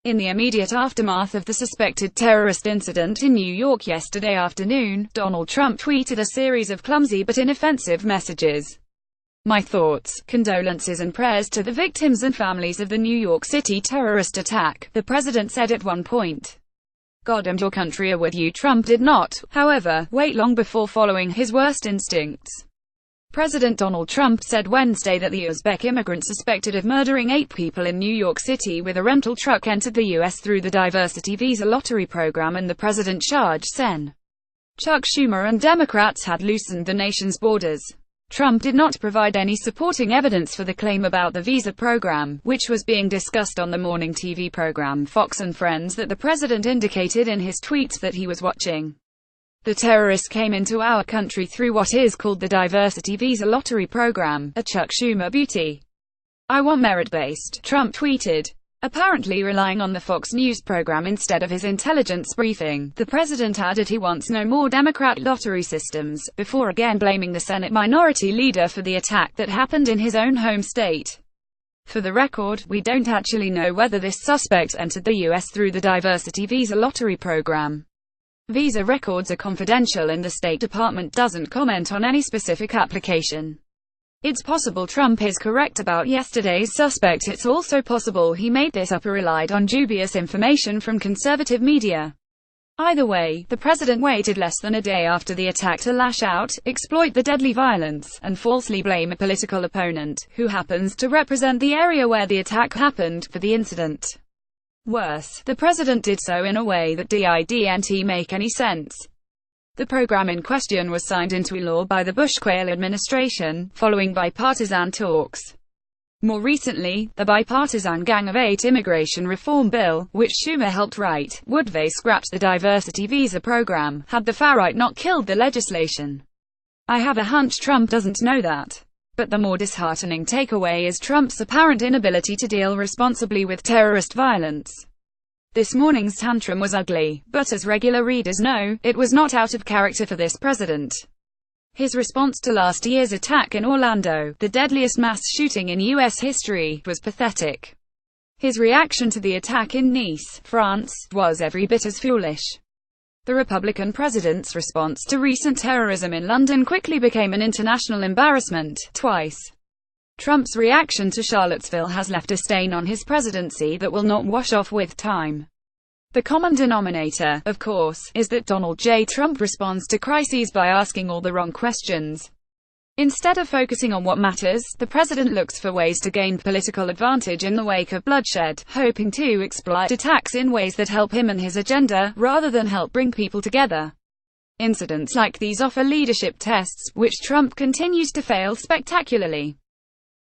In the immediate aftermath of the suspected terrorist incident in New York yesterday afternoon, Donald Trump tweeted a series of clumsy but inoffensive messages. "My thoughts, condolences and prayers to the victims and families of the New York City terrorist attack," the president said at one point. "God and your country are with you." Trump did not, however, wait long before following his worst instincts. President Donald Trump said Wednesday that the Uzbek immigrant suspected of murdering 8 people in New York City with a rental truck entered the U.S. through the diversity visa lottery program, and the president charged Sen. Chuck Schumer and Democrats had loosened the nation's borders. Trump did not provide any supporting evidence for the claim about the visa program, which was being discussed on the morning TV program Fox and Friends, that the president indicated in his tweets that he was watching. "The terrorists came into our country through what is called the diversity visa lottery program, a Chuck Schumer beauty. I want merit-based," Trump tweeted. Apparently relying on the Fox News program instead of his intelligence briefing, the president added he wants no more Democrat lottery systems, before again blaming the Senate Minority Leader for the attack that happened in his own home state. "For the record, we don't actually know whether this suspect entered the U.S. through the diversity visa lottery program. Visa records are confidential and the State Department doesn't comment on any specific application. It's possible Trump is correct about yesterday's suspect. It's also possible he made this up or relied on dubious information from conservative media." Either way, the president waited less than a day after the attack to lash out, exploit the deadly violence, and falsely blame a political opponent, who happens to represent the area where the attack happened, for the incident. Worse, the president did so in a way that didn't make any sense. The program in question was signed into law by the Bush-Quayle administration, following bipartisan talks. More recently, the bipartisan Gang of 8 immigration reform bill, which Schumer helped write, would have scrapped the diversity visa program, had the far-right not killed the legislation. I have a hunch Trump doesn't know that. But the more disheartening takeaway is Trump's apparent inability to deal responsibly with terrorist violence. This morning's tantrum was ugly, but as regular readers know, it was not out of character for this president. His response to last year's attack in Orlando, the deadliest mass shooting in U.S. history, was pathetic. His reaction to the attack in Nice, France, was every bit as foolish. The Republican president's response to recent terrorism in London quickly became an international embarrassment, twice. Trump's reaction to Charlottesville has left a stain on his presidency that will not wash off with time. The common denominator, of course, is that Donald J. Trump responds to crises by asking all the wrong questions. Instead of focusing on what matters, the president looks for ways to gain political advantage in the wake of bloodshed, hoping to exploit attacks in ways that help him and his agenda, rather than help bring people together. Incidents like these offer leadership tests, which Trump continues to fail spectacularly.